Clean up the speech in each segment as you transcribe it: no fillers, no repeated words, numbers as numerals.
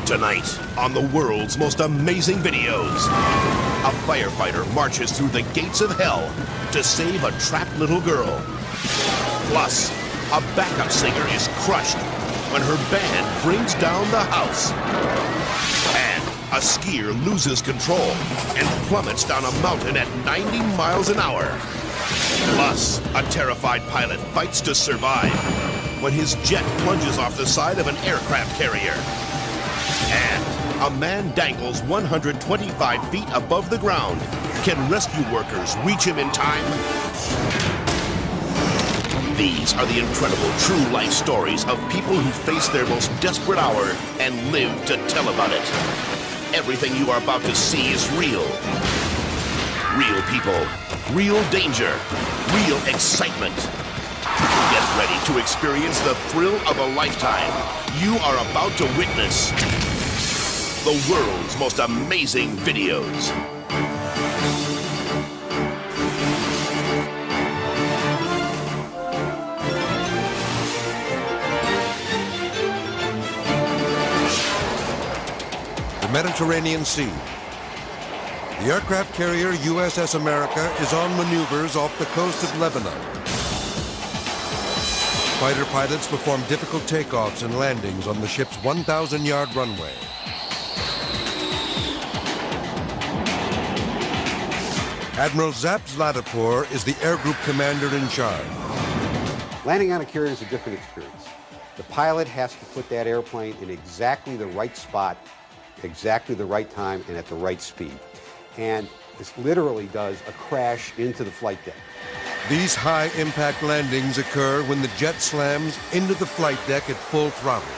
Tonight, on the world's most amazing videos, a firefighter marches through the gates of hell to save a trapped little girl. Plus, a backup singer is crushed when her band brings down the house. And a skier loses control and plummets down a mountain at 90 miles an hour. Plus, a terrified pilot fights to survive when his jet plunges off the side of an aircraft carrier. And a man dangles 125 feet above the ground. Can rescue workers reach him in time? These are the incredible true life stories of people who face their most desperate hour and live to tell about it. Everything you are about to see is real. Real people, real danger, real excitement. Get ready to experience the thrill of a lifetime. You are about to witness the world's most amazing videos. The Mediterranean Sea. The aircraft carrier USS America is on maneuvers off the coast of Lebanon. Fighter pilots perform difficult takeoffs and landings on the ship's 1,000-yard runway. Admiral Zaps Ladapur is the air group commander in charge. Landing on a carrier is a different experience. The pilot has to put that airplane in exactly the right spot, exactly the right time, and at the right speed. And this literally does a crash into the flight deck. These high-impact landings occur when the jet slams into the flight deck at full throttle.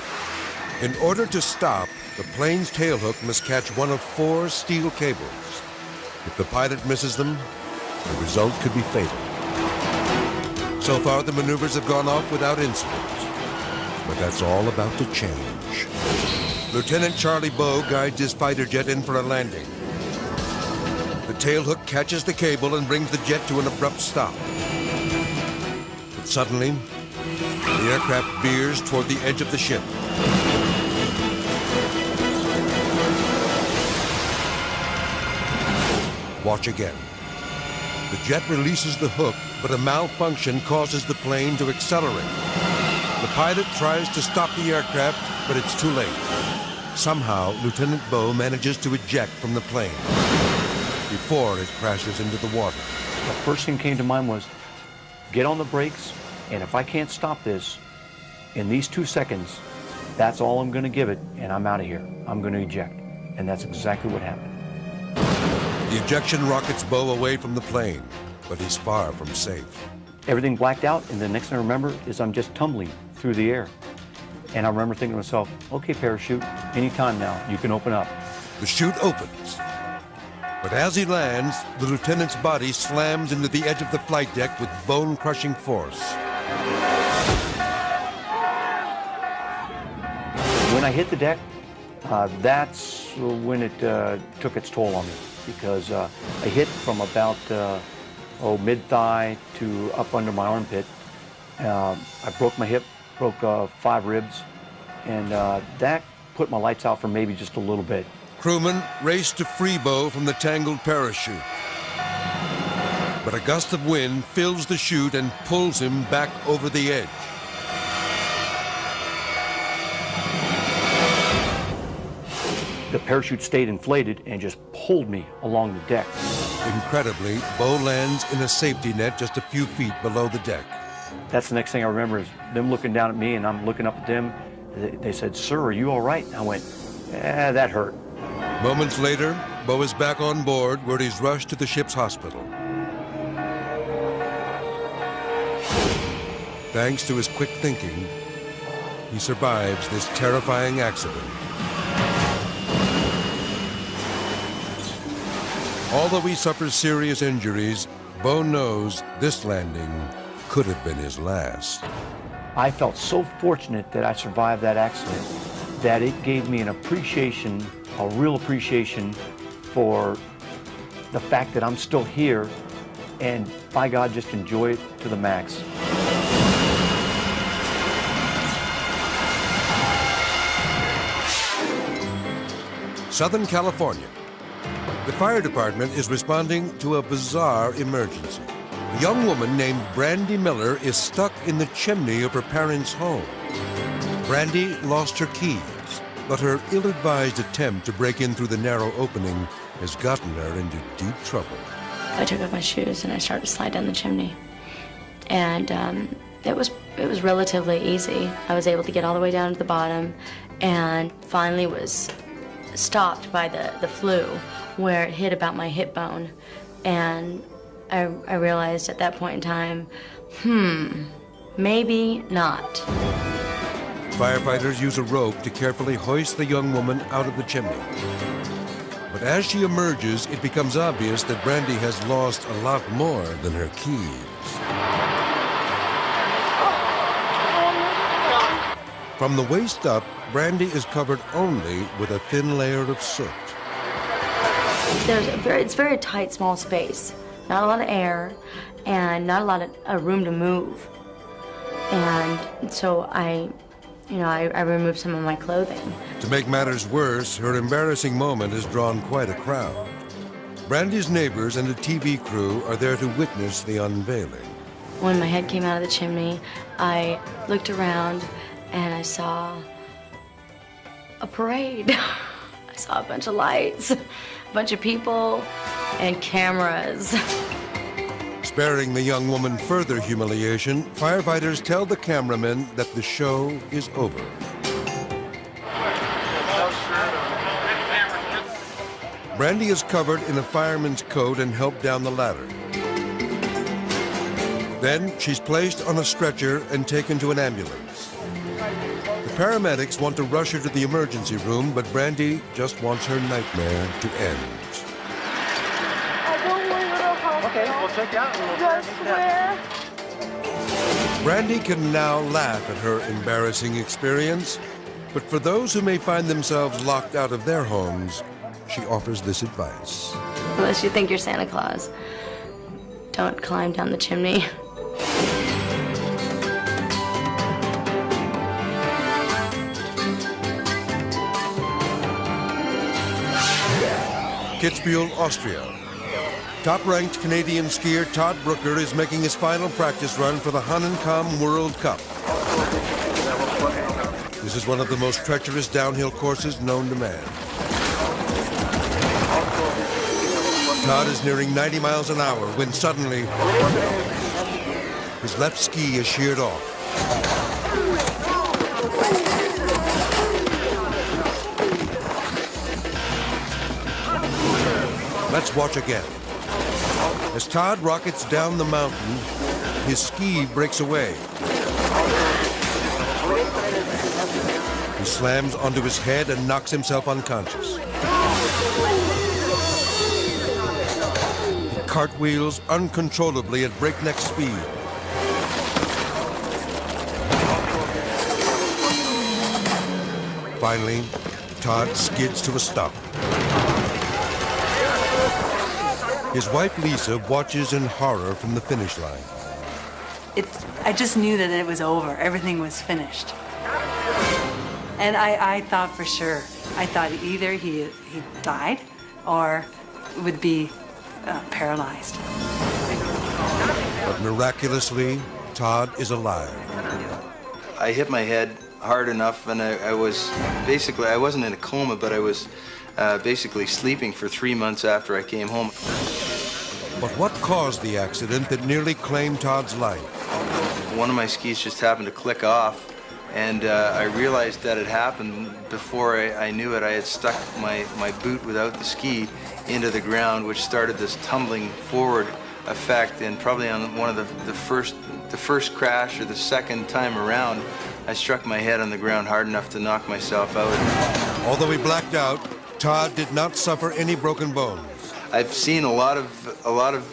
In order to stop, the plane's tailhook must catch one of 4 steel cables. If the pilot misses them, the result could be fatal. So far, the maneuvers have gone off without incident. But that's all about to change. Lieutenant Charlie Bowe guides his fighter jet in for a landing. The tailhook catches the cable and brings the jet to an abrupt stop. But suddenly, the aircraft veers toward the edge of the ship. Watch again. The jet releases the hook, but a malfunction causes the plane to accelerate. The pilot tries to stop the aircraft, but it's too late. Somehow, Lieutenant Bowe manages to eject from the plane before it crashes into the water. The first thing came to mind was, get on the brakes, and if I can't stop this, in these 2 seconds, that's all I'm gonna give it, and I'm out of here. I'm gonna eject. And that's exactly what happened. The ejection rockets Bowe away from the plane, but he's far from safe. Everything blacked out, and the next thing I remember is I'm just tumbling through the air. And I remember thinking to myself, okay, parachute, anytime now, you can open up. The chute opens. But as he lands, the lieutenant's body slams into the edge of the flight deck with bone-crushing force. When I hit the deck, that's when it took its toll on me, because I hit from about mid-thigh to up under my armpit. I broke my hip, broke 5 ribs, and that put my lights out for maybe just a little bit. Crewmen race to free Bowe from the tangled parachute. But a gust of wind fills the chute and pulls him back over the edge. The parachute stayed inflated and just pulled me along the deck. Incredibly, Bowe lands in a safety net just a few feet below the deck. That's the next thing I remember is them looking down at me, and I'm looking up at them. They said, "Sir, are you all right?" I went, that hurt. Moments later, Bowe is back on board where he's rushed to the ship's hospital. Thanks to his quick thinking, he survives this terrifying accident. Although he suffers serious injuries, Bowe knows this landing could have been his last. I felt so fortunate that I survived that accident that it gave me an appreciation, a real appreciation for the fact that I'm still here, and by God, just enjoy it to the max. Southern California. The fire department is responding to a bizarre emergency. A young woman named Brandy Miller is stuck in the chimney of her parents' home. Brandy lost her keys, but her ill-advised attempt to break in through the narrow opening has gotten her into deep trouble. I took off my shoes and I started to slide down the chimney. And it was relatively easy. I was able to get all the way down to the bottom and finally was stopped by the flue where it hit about my hip bone. And I realized at that point in time, maybe not. Firefighters use a rope to carefully hoist the young woman out of the chimney. But as she emerges, it becomes obvious that Brandy has lost a lot more than her keys. From the waist up, Brandy is covered only with a thin layer of soot. It's a very tight, small space. Not a lot of air, and not a lot of room to move. And so I removed some of my clothing. To make matters worse, her embarrassing moment has drawn quite a crowd. Brandy's neighbors and a TV crew are there to witness the unveiling. When my head came out of the chimney, I looked around and I saw a parade. I saw a bunch of lights, a bunch of people, and cameras. Sparing the young woman further humiliation, firefighters tell the cameramen that the show is over. Brandy is covered in a fireman's coat and helped down the ladder. Then she's placed on a stretcher and taken to an ambulance. The paramedics want to rush her to the emergency room, but Brandy just wants her nightmare to end. Okay, we'll check you out. I swear. Brandy can now laugh at her embarrassing experience, but for those who may find themselves locked out of their homes, she offers this advice. Unless you think you're Santa Claus, don't climb down the chimney. Kitzbühel, Austria. Top-ranked Canadian skier Todd Brooker is making his final practice run for the Hahnenkamm World Cup. This is one of the most treacherous downhill courses known to man. Todd is nearing 90 miles an hour when suddenly his left ski is sheared off. Let's watch again. As Todd rockets down the mountain, his ski breaks away. He slams onto his head and knocks himself unconscious. He cartwheels uncontrollably at breakneck speed. Finally, Todd skids to a stop. His wife, Lisa, watches in horror from the finish line. I just knew that it was over. Everything was finished. And I thought for sure. I thought either he died or would be paralyzed. But miraculously, Todd is alive. I hit my head hard enough, and I wasn't in a coma, but I was basically sleeping for 3 months after I came home. But what caused the accident that nearly claimed Todd's life? One of my skis just happened to click off, and I realized that it happened before I knew it. I had stuck my boot without the ski into the ground, which started this tumbling forward effect, and probably on one of the first crash or the second time around, I struck my head on the ground hard enough to knock myself out. Although he blacked out, Todd did not suffer any broken bones. I've seen a lot of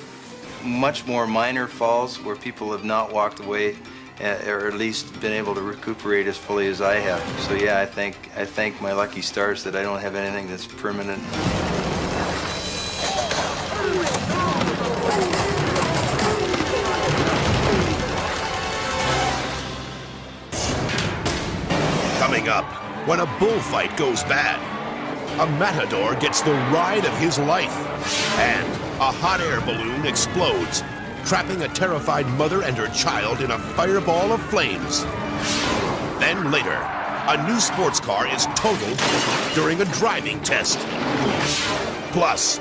much more minor falls where people have not walked away, or at least been able to recuperate as fully as I have. So yeah, I thank my lucky stars that I don't have anything that's permanent. Coming up, when a bullfight goes bad. a matador gets the ride of his life. And a hot air balloon explodes, trapping a terrified mother and her child in a fireball of flames. Then later, a new sports car is totaled during a driving test. Plus,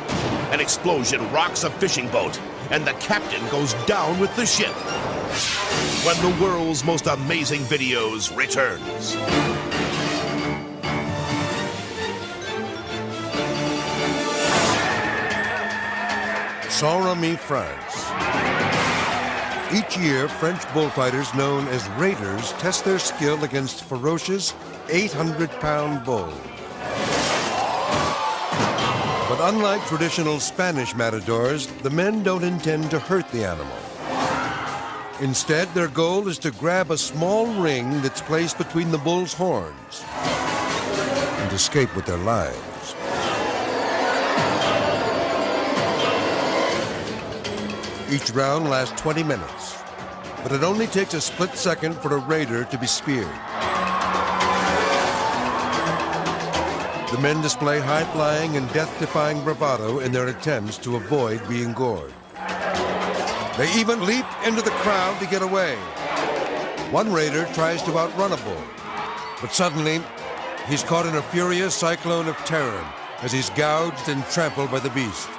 an explosion rocks a fishing boat, and the captain goes down with the ship. When the world's most amazing videos returns. Saint-Rémy, France. Each year, French bullfighters known as raiders test their skill against ferocious 800-pound bulls. But unlike traditional Spanish matadors, the men don't intend to hurt the animal. Instead, their goal is to grab a small ring that's placed between the bull's horns and escape with their lives. Each round lasts 20 minutes, but it only takes a split second for a raider to be speared. The men display high-flying and death-defying bravado in their attempts to avoid being gored. They even leap into the crowd to get away. One raider tries to outrun a bull, but suddenly he's caught in a furious cyclone of terror as he's gouged and trampled by the beast.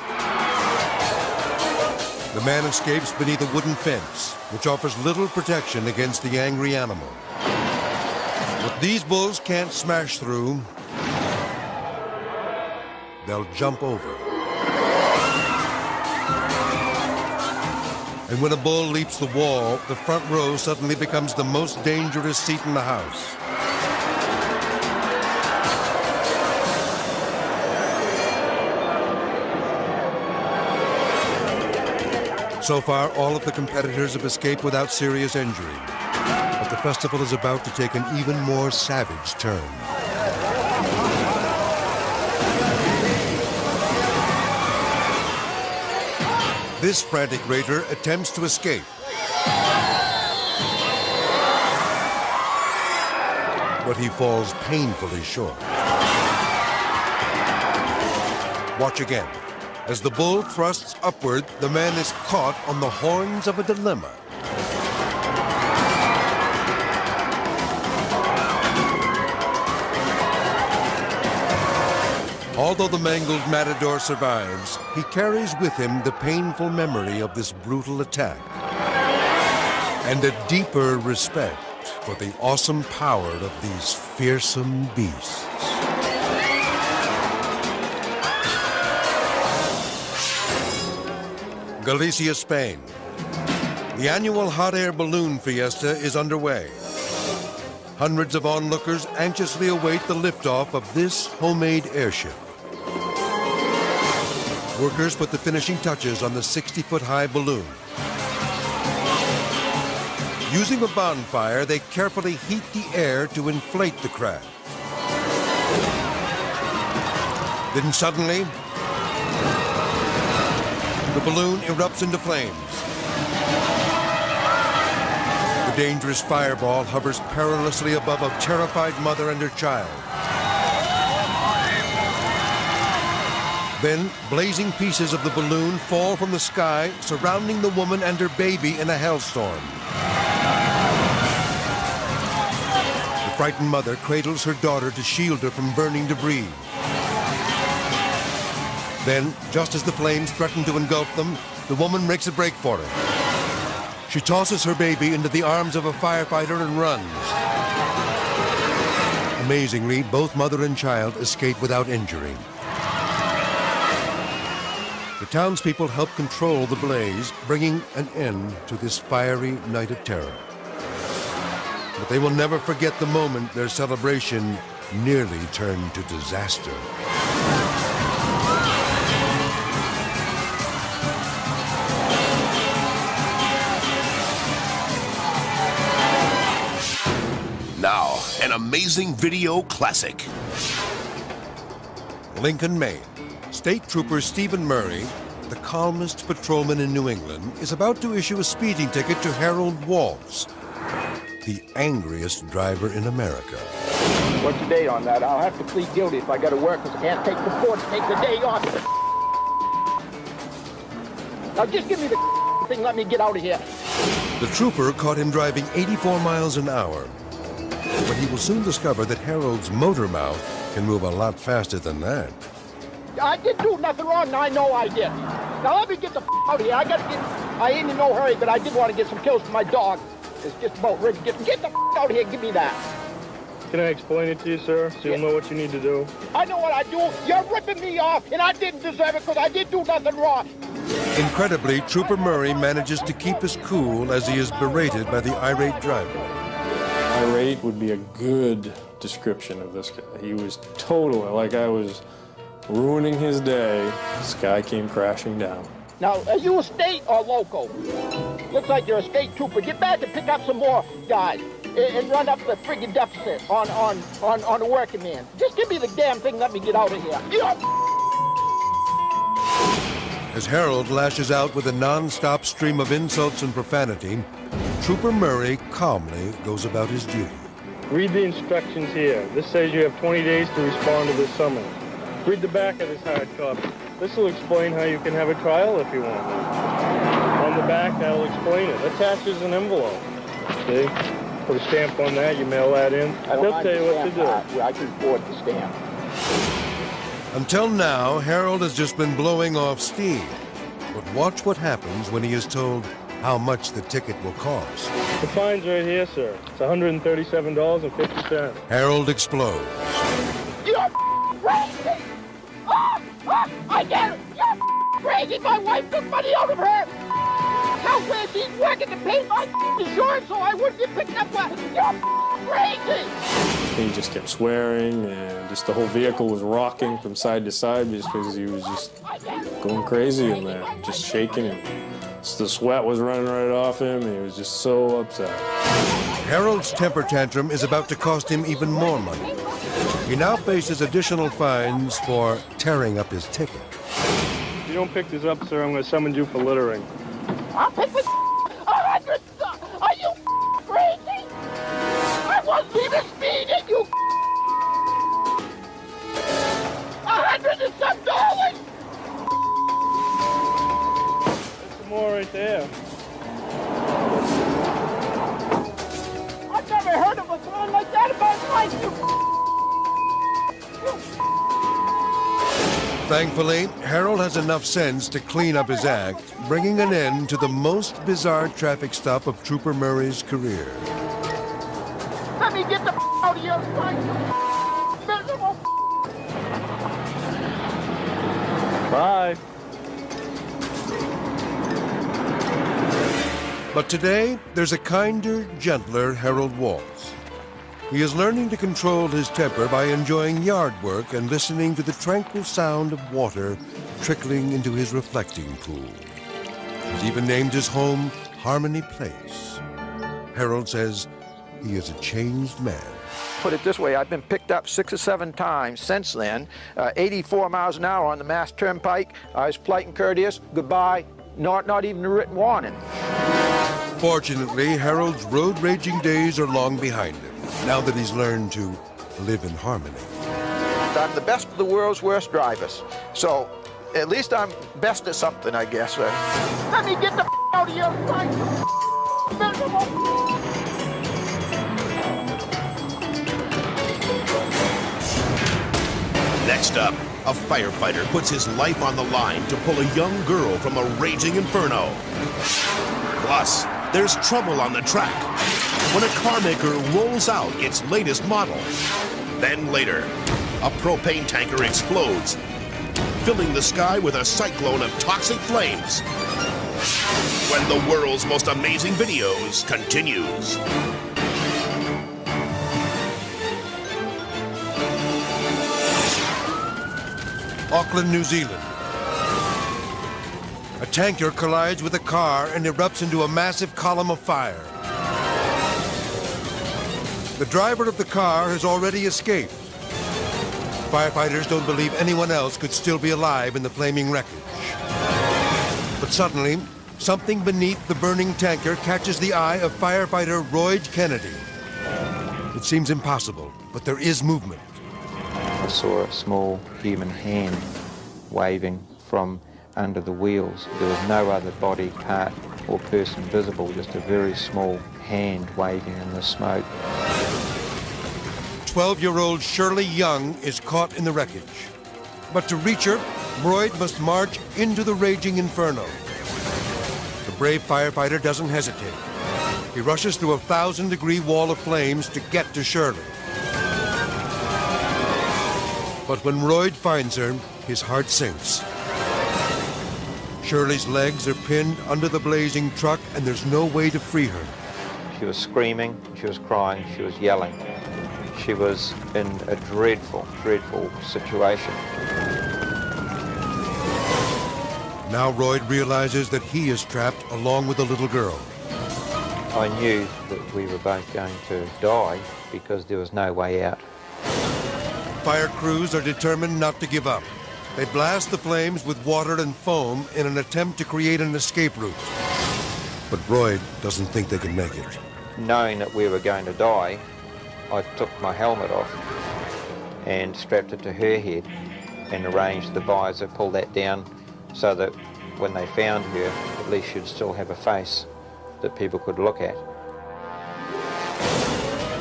The man escapes beneath a wooden fence, which offers little protection against the angry animal. What these bulls can't smash through, they'll jump over. And when a bull leaps the wall, the front row suddenly becomes the most dangerous seat in the house. So far, all of the competitors have escaped without serious injury. But the festival is about to take an even more savage turn. This frantic raider attempts to escape. But he falls painfully short. Watch again. As the bull thrusts upward, the man is caught on the horns of a dilemma. Although the mangled matador survives, he carries with him the painful memory of this brutal attack and a deeper respect for the awesome power of these fearsome beasts. Galicia, Spain. The annual hot air balloon fiesta is underway. Hundreds of onlookers anxiously await the liftoff of this homemade airship. Workers put the finishing touches on the 60-foot-high balloon. Using a bonfire, they carefully heat the air to inflate the craft. Then suddenly, the balloon erupts into flames. The dangerous fireball hovers perilously above a terrified mother and her child. Then, blazing pieces of the balloon fall from the sky, surrounding the woman and her baby in a hailstorm. The frightened mother cradles her daughter to shield her from burning debris. Then, just as the flames threaten to engulf them, the woman makes a break for it. She tosses her baby into the arms of a firefighter and runs. Amazingly, both mother and child escape without injury. The townspeople help control the blaze, bringing an end to this fiery night of terror. But they will never forget the moment their celebration nearly turned to disaster. Now, an amazing video classic. Lincoln, Maine. State Trooper Stephen Murray, the calmest patrolman in New England, is about to issue a speeding ticket to Harold Waltz, the angriest driver in America. What's the date on that? I'll have to plead guilty if I got to work, because I can't take the court to take the day off. Now just give me the thing, let me get out of here. The trooper caught him driving 84 miles an hour. But he will soon discover that Harold's motor mouth can move a lot faster than that. I didn't do nothing wrong, and I know I did. Now let me get the out of here. I ain't in no hurry, but I did want to get some pills for my dog. It's just about ready to get the out of here. Give me that. Can I explain it to you, sir, so you'll know what you need to do? I know what I do. You're ripping me off, and I didn't deserve it because I didn't do nothing wrong. Incredibly, Trooper Murray manages to keep his cool as he is berated by the irate driver. Irate would be a good description of this guy. He was totally, like I was ruining his day. This guy came crashing down. Now, are you a state or local? Looks like you're a state trooper. Get back and pick up some more guys and run up the friggin' deficit on the working man. Just give me the damn thing, let me get out of here. As Harold lashes out with a non-stop stream of insults and profanity, Trooper Murray calmly goes about his duty. Read the instructions here. This says you have 20 days to respond to this summons. Read the back of this hard copy. This will explain how you can have a trial if you want. On the back, that'll explain it. Attaches an envelope. See? Put a stamp on that, you mail that in. They'll tell you what to do. Yeah, I can afford the stamp. Until now, Harold has just been blowing off steam. But watch what happens when he is told how much the ticket will cost. The fine's right here, sir. It's $137.50. Harold explodes. You're crazy! I get it! You're crazy! My wife took money out of her! Now where she's working to pay my insurance so I wouldn't get picked up. You're crazy! He just kept swearing, and just the whole vehicle was rocking from side to side just because he was just going crazy in there, just shaking him. So the sweat was running right off him. He was just so upset. Harold's temper tantrum is about to cost him even more money. He now faces additional fines for tearing up his ticket. If you don't pick this up, sir, I'm going to summon you for littering. I'll pick the Are you crazy? I wasn't even speeding, you $100 and some dollars! There's some more right there. I've never heard of a song like that in my life, Thankfully, Harold has enough sense to clean up his act, bringing an end to the most bizarre traffic stop of Trooper Murray's career. Let me get the out of here, miserable. Bye. But today, there's a kinder, gentler Harold Waltz. He is learning to control his temper by enjoying yard work and listening to the tranquil sound of water trickling into his reflecting pool. He's even named his home Harmony Place. Harold says he is a changed man. Put it this way, I've been picked up 6 or 7 times since then. 84 miles an hour on the Mass Turnpike. I was polite and courteous. Goodbye. Not even a written warning. Fortunately, Harold's road-raging days are long behind him, now that he's learned to live in harmony. I'm the best of the world's worst drivers. So, at least I'm best at something, I guess. Let me get the out of here, miserable. Next up, a firefighter puts his life on the line to pull a young girl from a raging inferno. Plus, there's trouble on the track when a car maker rolls out its latest model. Then later, a propane tanker explodes, filling the sky with a cyclone of toxic flames. When the world's most amazing videos continues. Auckland, New Zealand. A tanker collides with a car and erupts into a massive column of fire. The driver of the car has already escaped. Firefighters don't believe anyone else could still be alive in the flaming wreckage. But suddenly, something beneath the burning tanker catches the eye of firefighter Roy Kennedy. It seems impossible, but there is movement. I saw a small human hand waving from under the wheels. There was no other body part or person visible, just a very small hand waving in the smoke. 12-year-old Shirley Young is caught in the wreckage. But to reach her, Royd must march into the raging inferno. The brave firefighter doesn't hesitate. He rushes through a 1,000-degree wall of flames to get to Shirley. But when Royd finds her, his heart sinks. Shirley's legs are pinned under the blazing truck, and there's no way to free her. She was screaming, she was crying, she was yelling. She was in a dreadful, dreadful situation. Now Royd realizes that he is trapped along with the little girl. I knew that we were both going to die because there was no way out. Fire crews are determined not to give up. They blast the flames with water and foam in an attempt to create an escape route. But Royd doesn't think they can make it. Knowing that we were going to die, I took my helmet off and strapped it to her head and arranged the visor, pulled that down so that when they found her, at least she'd still have a face that people could look at.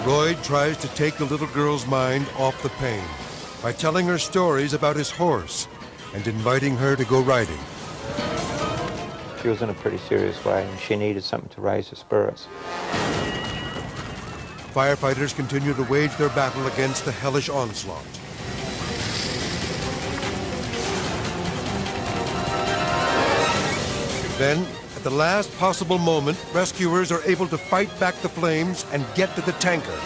Royd tries to take the little girl's mind off the pain by telling her stories about his horse and inviting her to go riding. She was in a pretty serious way and she needed something to raise her spirits. Firefighters continue to wage their battle against the hellish onslaught. Then, at the last possible moment, rescuers are able to fight back the flames and get to the tanker.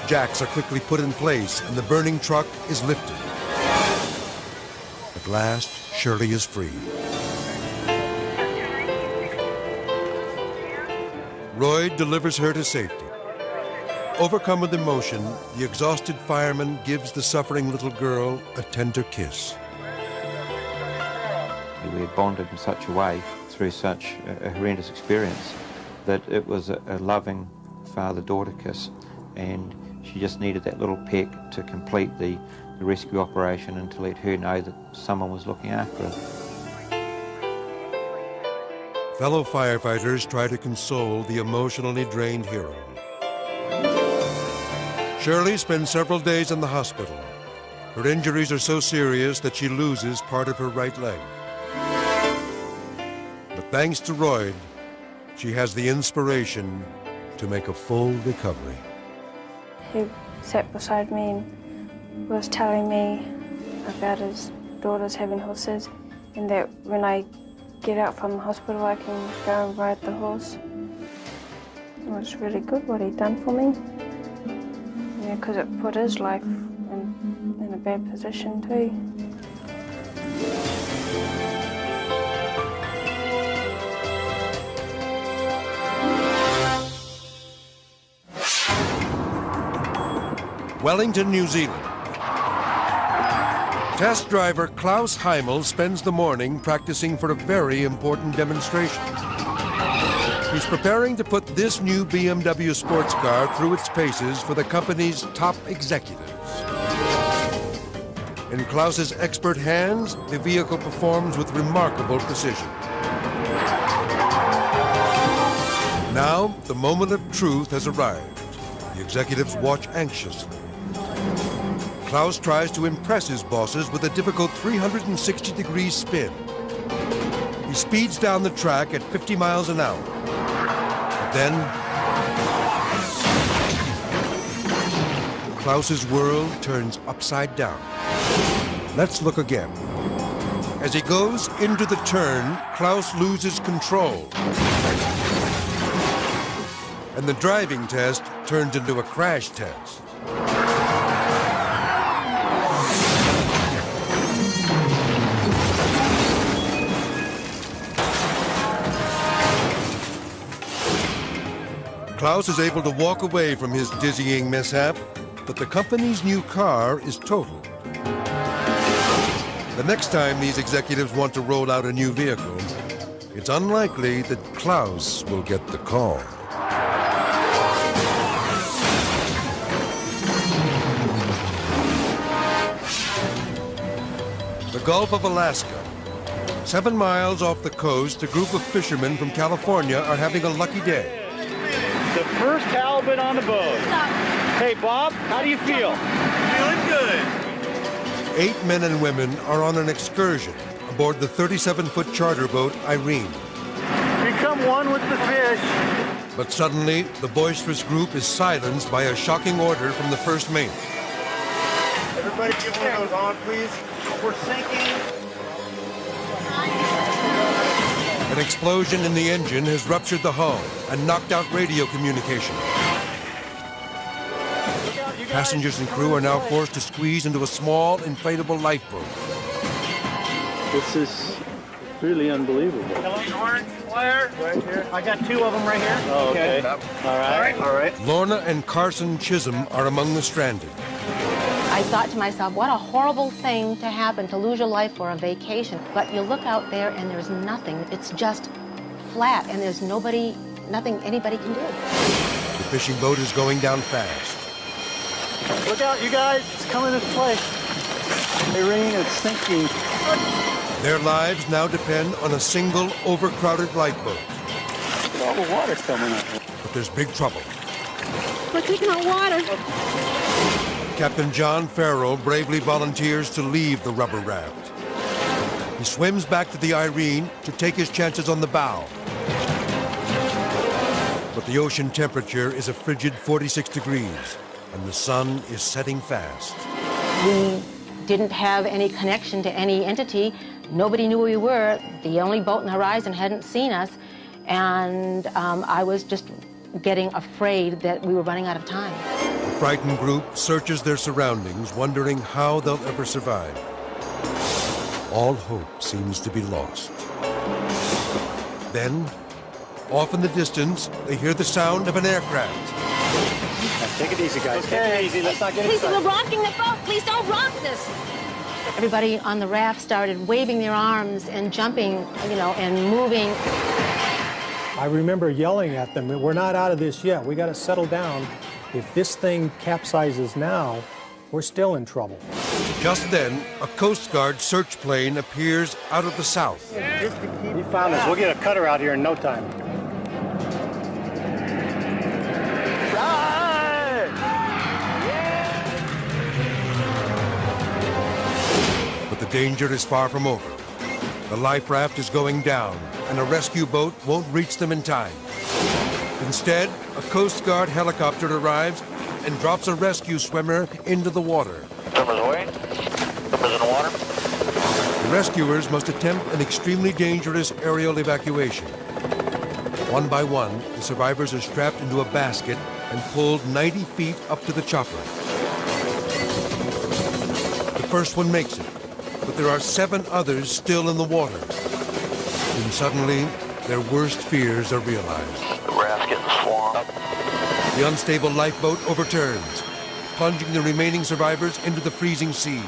Jacks are quickly put in place and the burning truck is lifted. At last, Shirley is free. Royd delivers her to safety. Overcome with emotion, the exhausted fireman gives the suffering little girl a tender kiss. We had bonded in such a way through such a horrendous experience that it was a loving father-daughter kiss, and she just needed that little peck to complete the rescue operation and to let her know that someone was looking after her. Fellow firefighters try to console the emotionally drained hero. Shirley spends several days in the hospital. Her injuries are so serious that she loses part of her right leg. But thanks to Royd, she has the inspiration to make a full recovery. He sat beside me and was telling me about his daughters having horses, and that when I get out from the hospital I can go and ride the horse. It was really good what he'd done for me, because it put his life in a bad position too. Wellington, New Zealand. Test driver Klaus Heimel spends the morning practicing for a very important demonstration. He's preparing to put this new BMW sports car through its paces for the company's top executives. In Klaus's expert hands, the vehicle performs with remarkable precision. Now, the moment of truth has arrived. The executives watch anxiously. Klaus tries to impress his bosses with a difficult 360-degree spin. He speeds down the track at 50 miles an hour. But then, Klaus's world turns upside down. Let's look again. As he goes into the turn, Klaus loses control. And the driving test turns into a crash test. Klaus is able to walk away from his dizzying mishap, but the company's new car is totaled. The next time these executives want to roll out a new vehicle, it's unlikely that Klaus will get the call. Gulf of Alaska. 7 miles off the coast, a group of fishermen from California are having a lucky day. The first halibut on the boat. Hey, Bob, how do you feel? Feeling good. 8 men and women are on an excursion aboard the 37-foot charter boat Irene. Become one with the fish. But suddenly, the boisterous group is silenced by a shocking order from the first mate. Everybody get one of those on, please. We're sinking. An explosion in the engine has ruptured the hull and knocked out radio communication. Passengers and crew are now forced to squeeze into a small, inflatable lifeboat. This is really unbelievable. Hello, Orange Flare. Right here. I got 2 of them right here. Oh, okay. All right. Lorna and Carson Chisholm are among the stranded. I thought to myself, what a horrible thing to happen, to lose your life for a vacation. But you look out there and there's nothing. It's just flat and there's nothing anybody can do. The fishing boat is going down fast. Look out, you guys. It's coming this way. Irene is sinking. Their lives now depend on a single overcrowded lifeboat. All the water's coming up. But there's big trouble. We're taking out water. Captain John Farrell bravely volunteers to leave the rubber raft. He swims back to the Irene to take his chances on the bow. But the ocean temperature is a frigid 46 degrees, and the sun is setting fast. We didn't have any connection to any entity. Nobody knew where we were. The only boat on the horizon hadn't seen us, and I was just getting afraid that we were running out of time. The frightened group searches their surroundings, wondering how they'll ever survive. All hope seems to be lost. Then, off in the distance, they hear the sound of an aircraft. Take it easy, guys. Okay. Take it easy. Let's not get Please, excited. we're rocking the boat. Please don't rock this. Everybody on the raft started waving their arms and jumping, and moving. I remember yelling at them, we're not out of this yet. We got to settle down. If this thing capsizes now, we're still in trouble. Just then, a Coast Guard search plane appears out of the south. You found us. We'll get a cutter out here in no time. But the danger is far from over. The life raft is going down, and a rescue boat won't reach them in time. Instead, a Coast Guard helicopter arrives and drops a rescue swimmer into the water. Swimmers away. Swimmers in the water. The rescuers must attempt an extremely dangerous aerial evacuation. One by one, the survivors are strapped into a basket and pulled 90 feet up to the chopper. The first one makes it, but there are 7 others still in the water. And suddenly, their worst fears are realized. The raft's getting swamped. The unstable lifeboat overturns, plunging the remaining survivors into the freezing sea.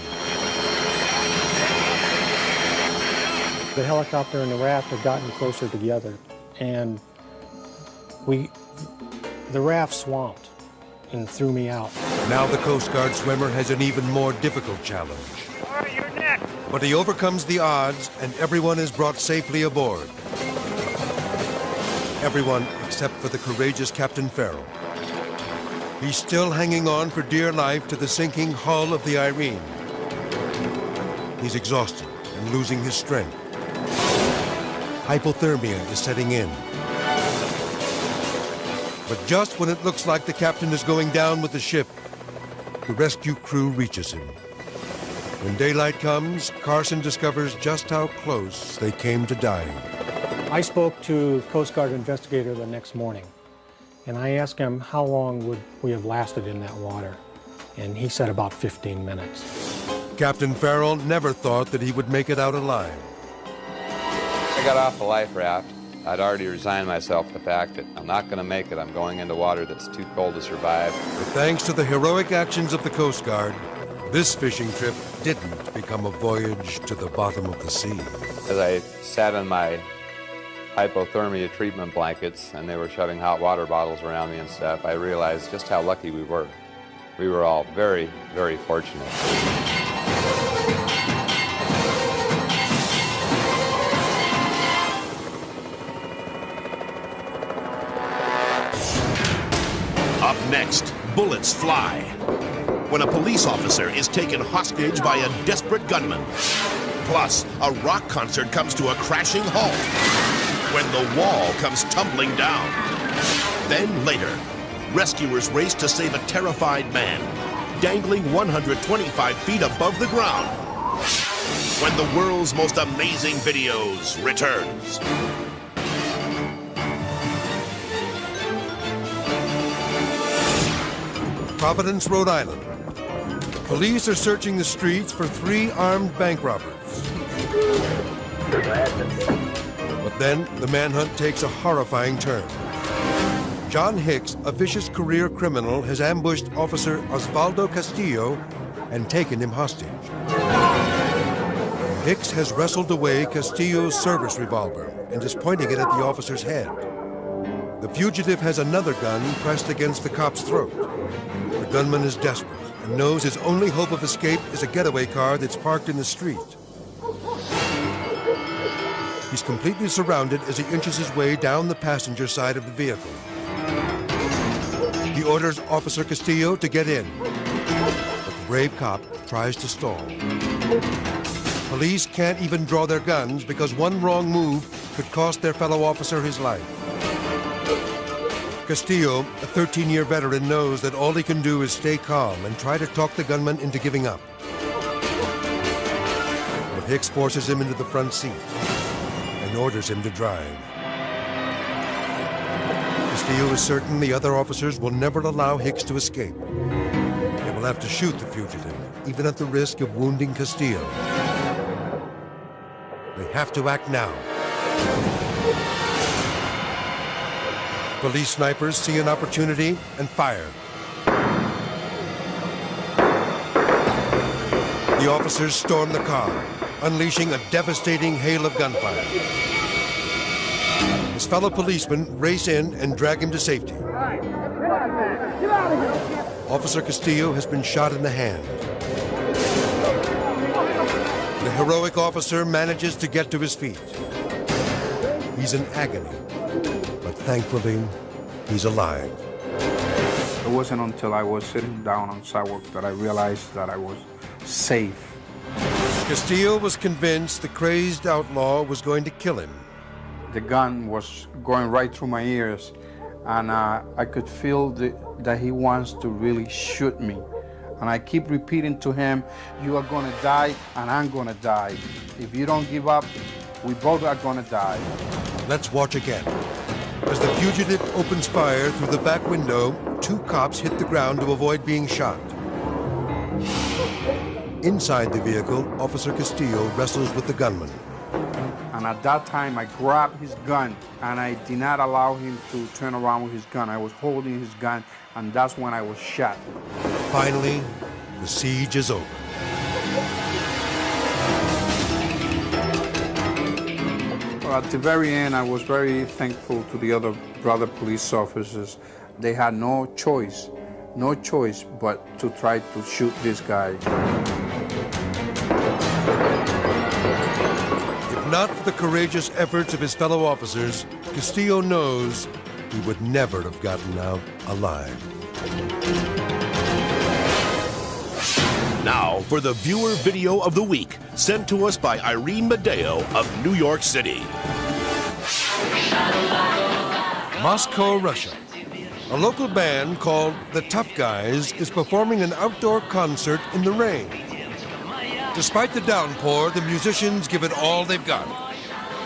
The helicopter and the raft had gotten closer together, and the raft swamped and threw me out. Now the Coast Guard swimmer has an even more difficult challenge. All right, you're next. But he overcomes the odds, and everyone is brought safely aboard. Everyone except for the courageous Captain Farrell. He's still hanging on for dear life to the sinking hull of the Irene. He's exhausted and losing his strength. Hypothermia is setting in. But just when it looks like the captain is going down with the ship, the rescue crew reaches him. When daylight comes, Carson discovers just how close they came to dying. I spoke to Coast Guard investigator the next morning, and I asked him how long would we have lasted in that water, and he said about 15 minutes. Captain Farrell never thought that he would make it out alive. I got off the life raft. I'd already resigned myself to the fact that I'm not going to make it. I'm going into water that's too cold to survive. But thanks to the heroic actions of the Coast Guard, this fishing trip didn't become a voyage to the bottom of the sea. As I sat in my hypothermia treatment blankets and they were shoving hot water bottles around me and stuff, I realized just how lucky we were. We were all very, very fortunate. Next, bullets fly when a police officer is taken hostage by a desperate gunman. Plus, a rock concert comes to a crashing halt when the wall comes tumbling down. Then later, rescuers race to save a terrified man, dangling 125 feet above the ground, when the world's most amazing videos returns. Providence, Rhode Island. Police are searching the streets for 3 armed bank robbers. But then the manhunt takes a horrifying turn. John Hicks, a vicious career criminal, has ambushed Officer Osvaldo Castillo and taken him hostage. Hicks has wrestled away Castillo's service revolver and is pointing it at the officer's head. The fugitive has another gun pressed against the cop's throat. The gunman is desperate and knows his only hope of escape is a getaway car that's parked in the street. He's completely surrounded as he inches his way down the passenger side of the vehicle. He orders Officer Castillo to get in, but the brave cop tries to stall. Police can't even draw their guns because one wrong move could cost their fellow officer his life. Castillo, a 13-year veteran, knows that all he can do is stay calm and try to talk the gunman into giving up. But Hicks forces him into the front seat and orders him to drive. Castillo is certain the other officers will never allow Hicks to escape. They will have to shoot the fugitive, even at the risk of wounding Castillo. They have to act now. Police snipers see an opportunity and fire. The officers storm the car, unleashing a devastating hail of gunfire. His fellow policemen race in and drag him to safety. Officer Castillo has been shot in the hand. The heroic officer manages to get to his feet. He's in agony, but thankfully, he's alive. It wasn't until I was sitting down on the sidewalk that I realized that I was safe. Castillo was convinced the crazed outlaw was going to kill him. The gun was going right through my ears, and I could feel that he wants to really shoot me. And I keep repeating to him, you are gonna die, and I'm gonna die. If you don't give up, we both are gonna die. Let's watch again. As the fugitive opens fire through the back window, 2 cops hit the ground to avoid being shot. Inside the vehicle, Officer Castillo wrestles with the gunman. And at that time, I grabbed his gun, and I did not allow him to turn around with his gun. I was holding his gun, and that's when I was shot. Finally, the siege is over. Well, at the very end, I was very thankful to the other brother police officers. They had no choice but to try to shoot this guy. If not for the courageous efforts of his fellow officers, Castillo knows he would never have gotten out alive. Now for the viewer video of the week, sent to us by Irene Medeo of New York City. Moscow, Russia. A local band called The Tough Guys is performing an outdoor concert in the rain. Despite the downpour, the musicians give it all they've got.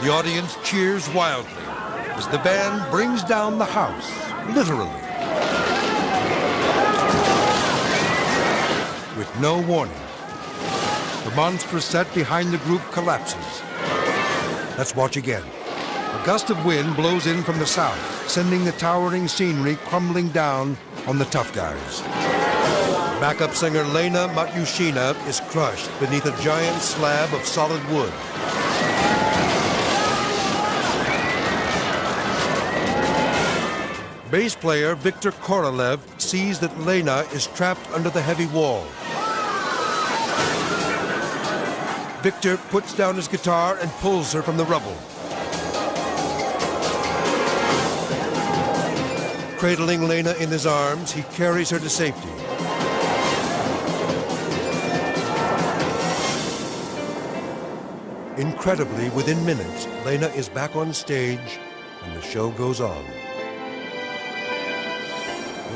The audience cheers wildly as the band brings down the house, literally. With no warning, the monstrous set behind the group collapses. Let's watch again. A gust of wind blows in from the south, sending the towering scenery crumbling down on the Tough Guys. Backup singer Lena Matyushina is crushed beneath a giant slab of solid wood. Bass player Viktor Korolev sees that Lena is trapped under the heavy wall. Viktor puts down his guitar and pulls her from the rubble. Cradling Lena in his arms, he carries her to safety. Incredibly, within minutes, Lena is back on stage and the show goes on.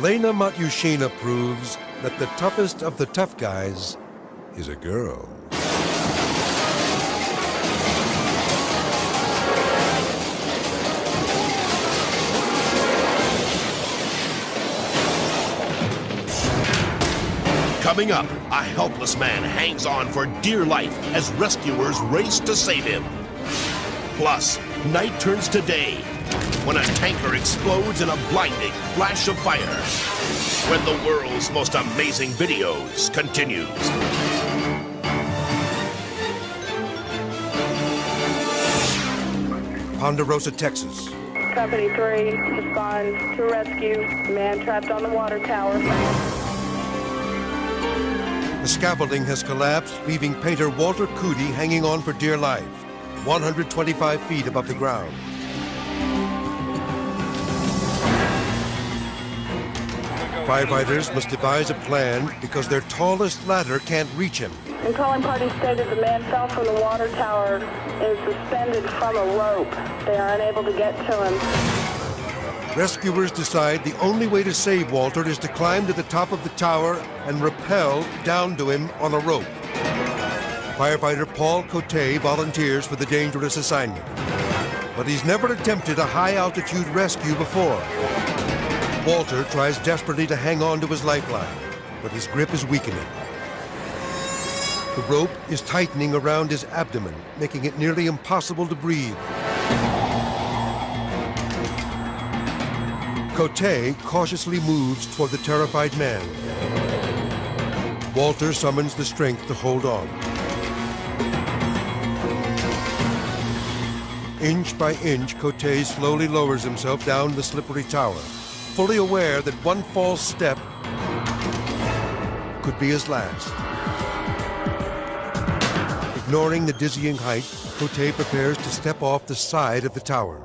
Lena Matyushina proves that the toughest of the tough guys is a girl. Coming up, a helpless man hangs on for dear life as rescuers race to save him. Plus, night turns to day when a tanker explodes in a blinding flash of fire. When the world's most amazing videos continues. Ponderosa, Texas. Company 3, respond to rescue. Man trapped on the water tower. The scaffolding has collapsed, leaving painter Walter Cootie hanging on for dear life, 125 feet above the ground. Firefighters must devise a plan because their tallest ladder can't reach him. And calling party stated the man fell from the water tower and is suspended from a rope. They are unable to get to him. Rescuers decide the only way to save Walter is to climb to the top of the tower and rappel down to him on a rope. Firefighter Paul Cote volunteers for the dangerous assignment. But he's never attempted a high-altitude rescue before. Walter tries desperately to hang on to his lifeline, but his grip is weakening. The rope is tightening around his abdomen, making it nearly impossible to breathe. Cote cautiously moves toward the terrified man. Walter summons the strength to hold on. Inch by inch, Cote slowly lowers himself down the slippery tower, fully aware that one false step could be his last. Ignoring the dizzying height, Cote prepares to step off the side of the tower.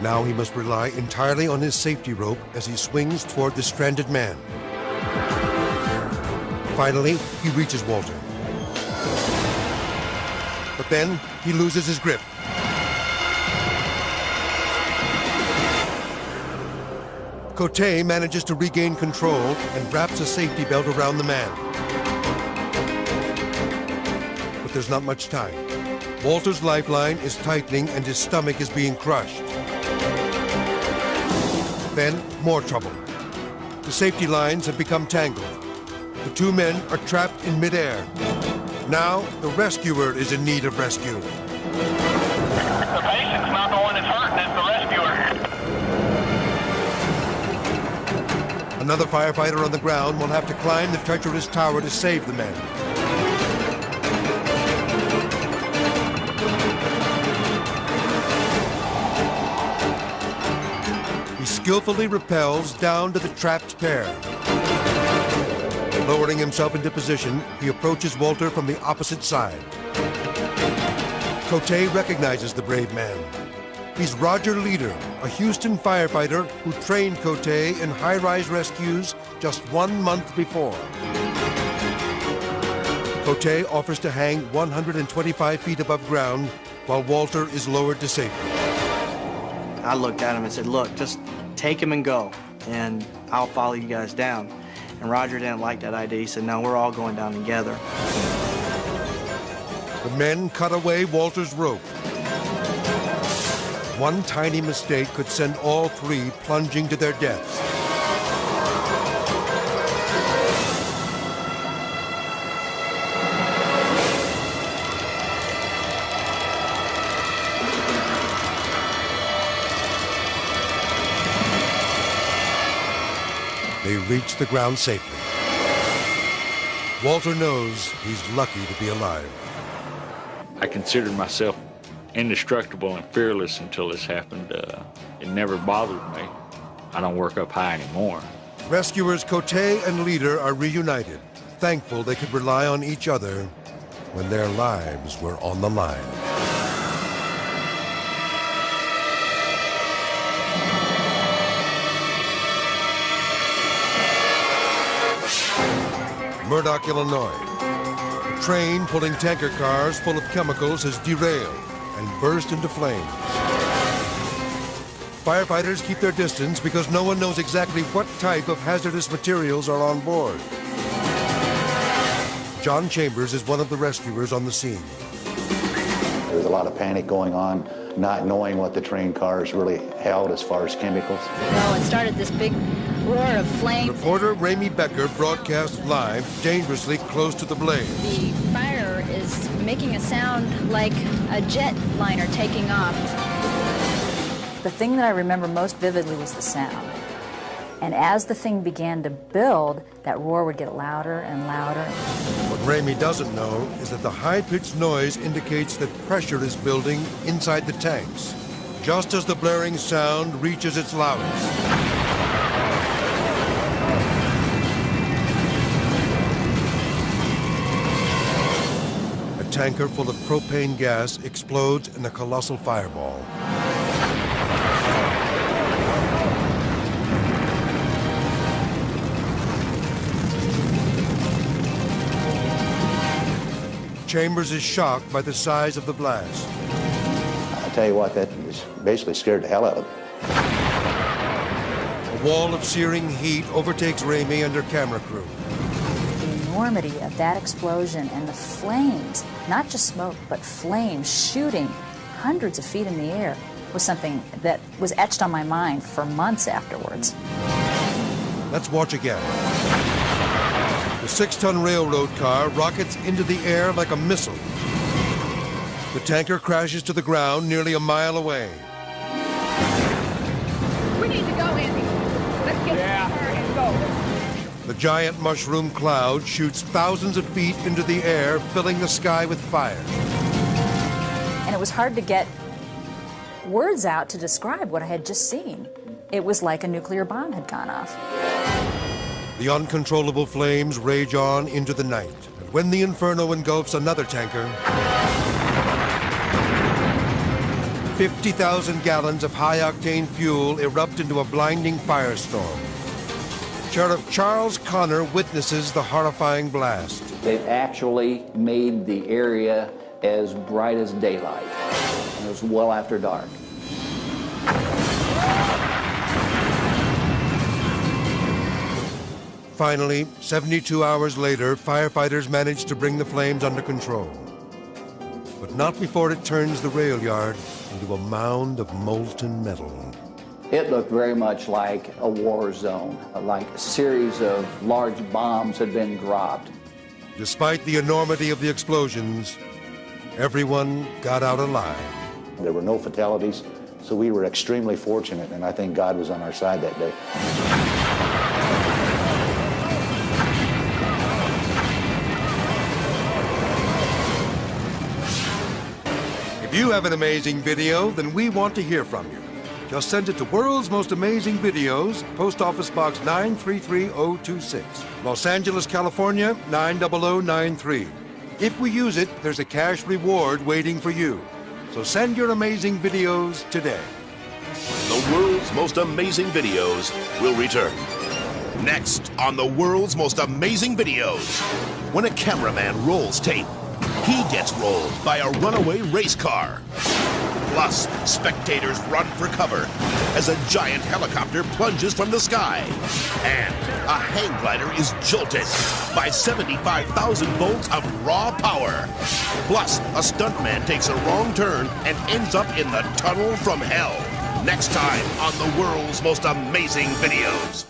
Now he must rely entirely on his safety rope as he swings toward the stranded man. Finally, he reaches Walter. But then he loses his grip. Cote manages to regain control and wraps a safety belt around the man. But there's not much time. Walter's lifeline is tightening and his stomach is being crushed. Then, more trouble. The safety lines have become tangled. The two men are trapped in midair. Now, the rescuer is in need of rescue. The patient's not the one that's hurting, it's the rescuer. Another firefighter on the ground will have to climb the treacherous tower to save the men. Skillfully rappels down to the trapped pair. Lowering himself into position, he approaches Walter from the opposite side. Cote recognizes the brave man. He's Roger Leader, a Houston firefighter who trained Cote in high-rise rescues just 1 month before. Cote offers to hang 125 feet above ground while Walter is lowered to safety. I looked at him and said, look, just take him and go, and I'll follow you guys down. And Roger didn't like that idea. He said, no, we're all going down together. The men cut away Walter's rope. One tiny mistake could send all three plunging to their deaths. They reach the ground safely. Walter knows he's lucky to be alive. I considered myself indestructible and fearless until this happened. It never bothered me. I don't work up high anymore. Rescuers Cote and Leader are reunited, thankful they could rely on each other when their lives were on the line. Murdoch, Illinois. A train pulling tanker cars full of chemicals has derailed and burst into flames. Firefighters keep their distance because no one knows exactly what type of hazardous materials are on board. John Chambers is one of the rescuers on the scene. There was a lot of panic going on, not knowing what the train cars really held as far as chemicals. Well, it started this big roar of flame. Reporter Ramey Becker broadcasts live, dangerously close to the blaze. The fire is making a sound like a jet liner taking off. The thing that I remember most vividly was the sound. And as the thing began to build, that roar would get louder and louder. What Ramey doesn't know is that the high-pitched noise indicates that pressure is building inside the tanks, just as the blaring sound reaches its loudest. A tanker full of propane gas explodes in a colossal fireball. Chambers is shocked by the size of the blast. I tell you what, that was basically scared the hell out of him. A wall of searing heat overtakes Ramey and her camera crew. The enormity of that explosion and the flames, not just smoke, but flames shooting hundreds of feet in the air, was something that was etched on my mind for months afterwards. Let's watch again. The 6-ton railroad car rockets into the air like a missile. The tanker crashes to the ground nearly a mile away. We need to go, Andy. Let's get in the car and go. The giant mushroom cloud shoots thousands of feet into the air, filling the sky with fire. And it was hard to get words out to describe what I had just seen. It was like a nuclear bomb had gone off. The uncontrollable flames rage on into the night. And when the inferno engulfs another tanker, 50,000 gallons of high-octane fuel erupt into a blinding firestorm. Sheriff Charles Connor witnesses the horrifying blast. They've actually made the area as bright as daylight. And it was well after dark. Finally, 72 hours later, firefighters managed to bring the flames under control. But not before it turns the rail yard into a mound of molten metal. It looked very much like a war zone, like a series of large bombs had been dropped. Despite the enormity of the explosions, everyone got out alive. There were no fatalities, so we were extremely fortunate, and I think God was on our side that day. If you have an amazing video, then we want to hear from you. Just send it to World's Most Amazing Videos, Post Office Box 933026, Los Angeles, California 90093. If we use it, there's a cash reward waiting for you. So send your amazing videos today. The World's Most Amazing Videos will return. Next on The World's Most Amazing Videos, when a cameraman rolls tape, he gets rolled by a runaway race car. Plus, spectators run for cover as a giant helicopter plunges from the sky. And a hang glider is jolted by 75,000 volts of raw power. Plus, a stuntman takes a wrong turn and ends up in the tunnel from hell. Next time on The World's Most Amazing Videos.